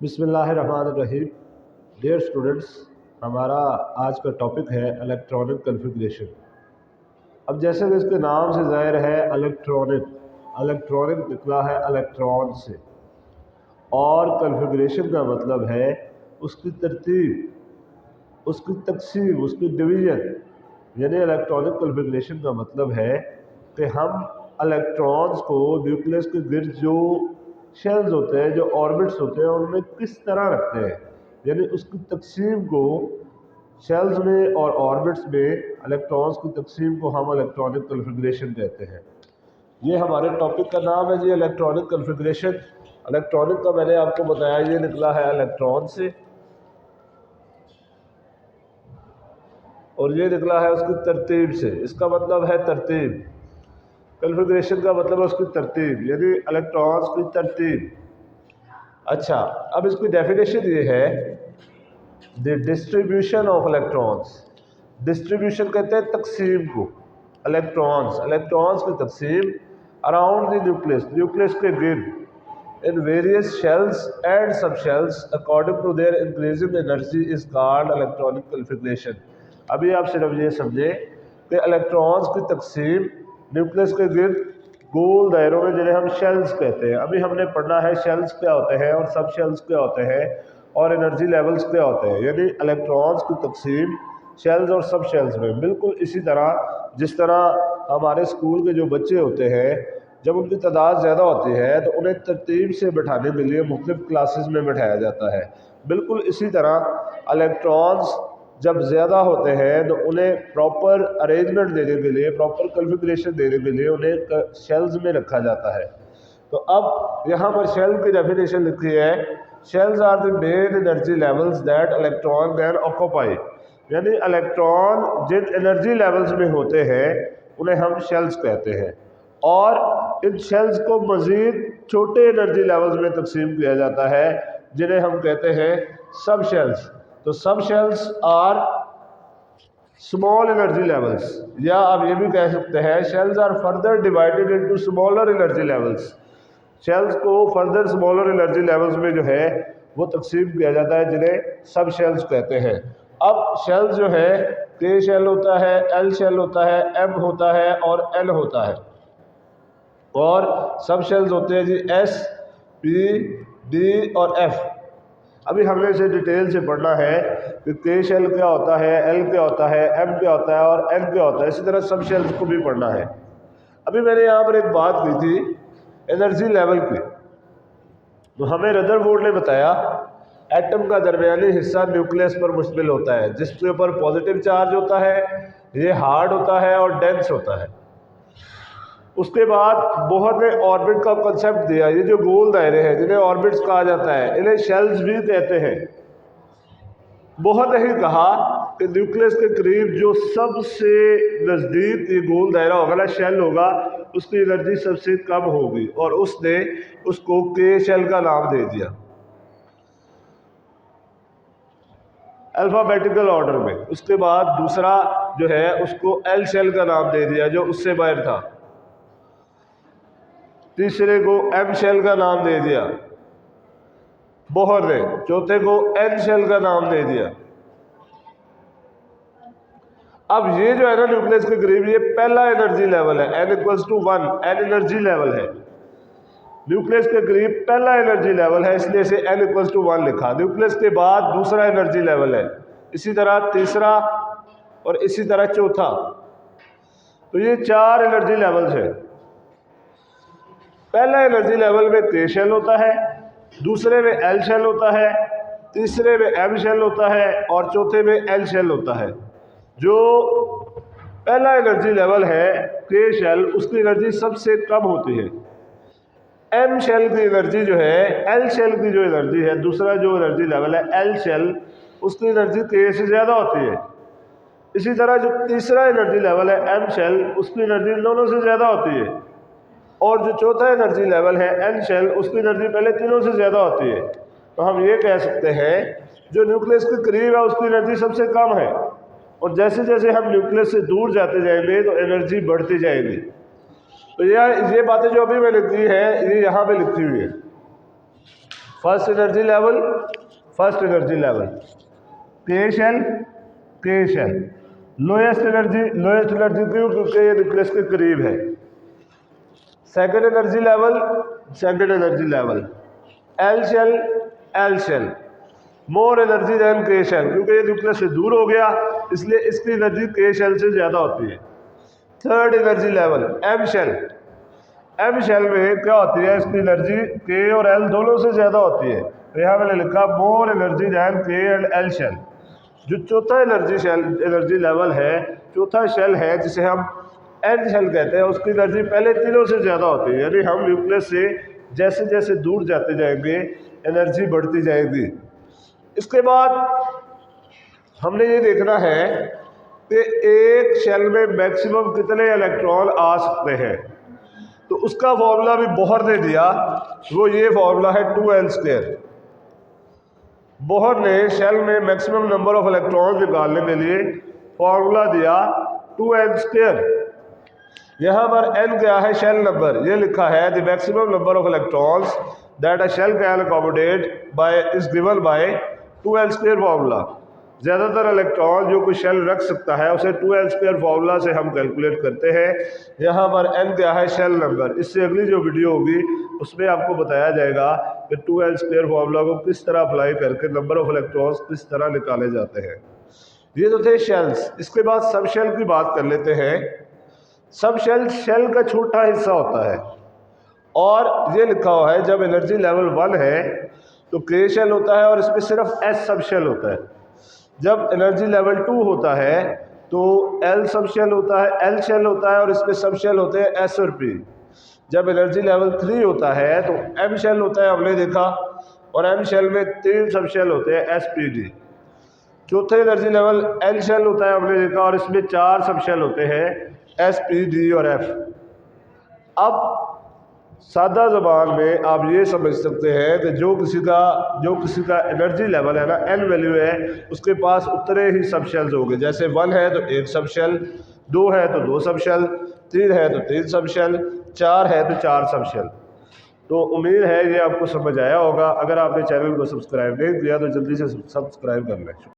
बिस्मिल्लाहिर्रहमानिर्रहीम। Dear students, हमारा आज का टॉपिक है इलेक्ट्रॉनिक कन्फिग्रेशन। अब जैसे कि इसके नाम से ज़ाहिर है इलेक्ट्रॉनिक निकला है इलेक्ट्रॉन से, और कन्फिग्रेशन का मतलब है उसकी तरतीब, उसकी तकसीम, उसकी डिवीज़न। यानी इलेक्ट्रॉनिक कन्फिग्रेशन का मतलब है कि हम इलेक्ट्रॉन्स को न्यूक्लियस के गिर्द जो शेल्स होते हैं, जो ऑर्बिट्स होते हैं, उनमें किस तरह रखते हैं। यानी उसकी तकसीम को शेल्स में और ऑर्बिट्स में इलेक्ट्रॉन्स की तकसीम को हम इलेक्ट्रॉनिक कन्फिग्रेशन कहते हैं। ये हमारे टॉपिक का नाम है जी, इलेक्ट्रॉनिक कन्फिग्रेशन। इलेक्ट्रॉनिक का मैंने आपको बताया ये निकला है इलेक्ट्रॉन से, और ये निकला है उसकी तरतीब से। इसका मतलब है तरतीब। कन्फिग्रेशन का मतलब है उसकी तरतीब, यानी इलेक्ट्रॉन्स की तरतीब। अच्छा, अब इसकी डेफिनेशन ये है, the distribution of electrons. Distribution कहते हैं तकसीम को। इलेक्ट्रॉन्स की तकसीम अराउंड द न्यूक्लियस के गिर्द in various shells and subshells according to their increasing energy is called electronic configuration. अभी आप सिर्फ ये समझे कि इलेक्ट्रॉन्स की तकसीम न्यूक्लियस के गिर्द गोल दायरों में, जिन्हें हम शेल्स कहते हैं। अभी हमने पढ़ना है शेल्स क्या होते हैं और सब शेल्स क्या होते हैं और एनर्जी लेवल्स क्या होते हैं। यानी इलेक्ट्रॉन्स की तकसीम शेल्स और सब शेल्स में, बिल्कुल इसी तरह जिस तरह हमारे स्कूल के जो बच्चे होते हैं, जब उनकी तादाद ज़्यादा होती है तो उन्हें तरतीब से बैठाने के लिए मुख्तलिफ क्लासेस में बैठाया जाता है। बिल्कुल इसी तरह इलेक्ट्रॉन्स जब ज़्यादा होते हैं तो उन्हें प्रॉपर अरेंजमेंट देने के लिए, प्रॉपर कन्फिग्रेशन देने के लिए उन्हें शेल्स में रखा जाता है। तो अब यहाँ पर शेल की डेफिनेशन लिखी है, shells are the main energy levels that electron can occupy. यानी इलेक्ट्रॉन जिन एनर्जी लेवल्स में होते हैं उन्हें हम शेल्स कहते हैं, और इन शेल्स को मज़ीद छोटे एनर्जी लेवल्स में तकसीम किया जाता है, जिन्हें हम कहते हैं सब शेल्स। तो subshells are small energy levels, या आप ये भी कह सकते हैं shells are further divided into smaller energy levels. Shells को फर्दर स्मॉलर एनर्जी लेवल्स में जो है वो तकसीम किया जाता है, जिन्हें सब शेल्स कहते हैं। अब शेल्स जो है, के शेल होता है, एल शेल होता है, एम होता है और एल होता है, और सब शेल्स होते हैं जी एस, पी, डी और एफ। अभी हमने इसे डिटेल से पढ़ना है कि के शेल क्या होता है, एल क्या होता है, एम क्या होता है और एन क्या होता है। इसी तरह सब शेल्स को भी पढ़ना है। अभी मैंने यहाँ पर एक बात की थी एनर्जी लेवल की, तो हमें रदरफोर्ड ने बताया एटम का दरमियानी हिस्सा न्यूक्लियस पर मुश्तमिल होता है, जिसके ऊपर पॉजिटिव चार्ज होता है, ये हार्ड होता है और डेंस होता है। उसके बाद बोहर ने ऑर्बिट का कंसेप्ट दिया। ये जो गोल दायरे हैं जिन्हें ऑर्बिट्स कहा जाता है, इन्हें शेल्स भी कहते हैं। बोहर ने ही कहा कि न्यूक्लियस के करीब जो सबसे नज़दीक ये गोल दायरा होगा ना, शेल होगा, उसकी एनर्जी सबसे कम होगी, और उसने उसको के शेल का नाम दे दिया अल्फ़ाबेटिकल ऑर्डर में। उसके बाद दूसरा जो है उसको एल शेल का नाम दे दिया जो उससे बाहर था। तीसरे को एम शेल का नाम दे दिया बोहर ने। चौथे को एन शेल का नाम दे दिया। अब ये जो है ना न्यूक्लियस के करीब, ये पहला एनर्जी लेवल है, n equals to 1, N energy level है। न्यूक्लियस के करीब पहला एनर्जी लेवल है, इसलिए इसे n इक्वल्स टू 1 लिखा। न्यूक्लियस के बाद दूसरा एनर्जी लेवल है, इसी तरह तीसरा और इसी तरह चौथा। तो ये 4 एनर्जी लेवल्स है। पहला एनर्जी लेवल में के शेल होता है, दूसरे में एल शेल होता है, तीसरे में एम शेल होता है और चौथे में एल शेल होता है। जो पहला एनर्जी लेवल है के शेल, उसकी एनर्जी सबसे कम होती है। एम शेल की एनर्जी जो है, एल शेल की जो एनर्जी है, दूसरा जो एनर्जी लेवल है एल शेल, उसकी एनर्जी के से ज़्यादा होती है। इसी तरह जो तीसरा एनर्जी लेवल है एम शेल, उसकी एनर्जी इन दोनों से ज़्यादा होती है, और जो चौथा एनर्जी लेवल है एन शेल, उसकी एनर्जी पहले तीनों से ज़्यादा होती है। तो हम ये कह सकते हैं जो न्यूक्लियस के करीब है उसकी एनर्जी सबसे कम है, और जैसे जैसे हम न्यूक्लियस से दूर जाते जाएंगे तो एनर्जी बढ़ती जाएगी। तो ये बातें जो अभी मैंने की है ये यहाँ पे लिखी हुई है। First energy level K shell lowest energy क्यों? क्योंकि ये न्यूक्लियस के करीब है। Second energy level L shell more energy than K shell, क्योंकि ये न्यूक्लियस से दूर हो गया इसलिए इसकी एनर्जी के शेल से ज़्यादा होती है। Third energy level M shell में क्या होती है? इसकी एनर्जी के और एल दोनों से ज़्यादा होती है, तो यहाँ मैंने लिखा मोर एनर्जी दैन के एंड एल शेल। जो चौथा एनर्जी लेवल है, चौथा शेल है जिसे हम एन शेल कहते हैं, उसकी एनर्जी पहले तीनों से ज़्यादा होती है। यानी हम न्यूक्लियस से जैसे जैसे दूर जाते जाएंगे एनर्जी बढ़ती जाएगी। इसके बाद हमने ये देखना है कि एक शेल में मैक्सिमम कितने इलेक्ट्रॉन आ सकते हैं, तो उसका फॉर्मूला भी बोहर ने दिया, वो ये फॉर्मूला है 2n²। बोहर ने शेल में मैक्सिमम नंबर ऑफ इलेक्ट्रॉन निकालने के लिए फॉर्मूला दिया 2n²। यहाँ पर n क्या है? Shell number. ये लिखा है the maximum number of electrons that a shell can accommodate by is given by 2n² formula. ज़्यादातर इलेक्ट्रॉन जो कोई शेल रख सकता है उसे 2n² फॉर्मूला से हम कैलकुलेट करते हैं। यहाँ पर n क्या है? Shell number. इससे अगली जो वीडियो होगी उसमें आपको बताया जाएगा कि 2n² फॉर्मूला को किस तरह अप्लाई करके नंबर ऑफ इलेक्ट्रॉन्स किस तरह निकाले जाते हैं। ये तो थे शेल्स। इसके बाद सब शेल की बात कर लेते हैं। सब शेल का छोटा हिस्सा होता है और ये लिखा हुआ है जब एनर्जी लेवल 1 है तो के शेल होता है और इसमें सिर्फ एस सब शेल होता है। जब एनर्जी लेवल 2 होता है तो एल सब शेल होता है, एल शेल होता है और इसमें सब शेल होते हैं एस और पी। जब एनर्जी लेवल 3 होता है तो एम शेल होता है, हमने देखा, और एम शेल में 3 सब शेल होते हैं एस पी डी। चौथे एनर्जी लेवल एल शेल होता है, हमने देखा, और इसमें 4 सब शेल होते हैं एस पी डी और एफ। अब सादा ज़बान में आप ये समझ सकते हैं कि जो किसी का एनर्जी लेवल है ना, एन वैल्यू है, उसके पास उतने ही सब शेल्स होंगे। जैसे 1 है तो 1 सब शेल, 2 है तो 2 सब शेल, 3 है तो 3 सब शेल, 4 है तो 4 सब शेल। तो उम्मीद है ये आपको समझ आया होगा। अगर आपने चैनल को सब्सक्राइब नहीं किया तो जल्दी से सब्सक्राइब कर लें।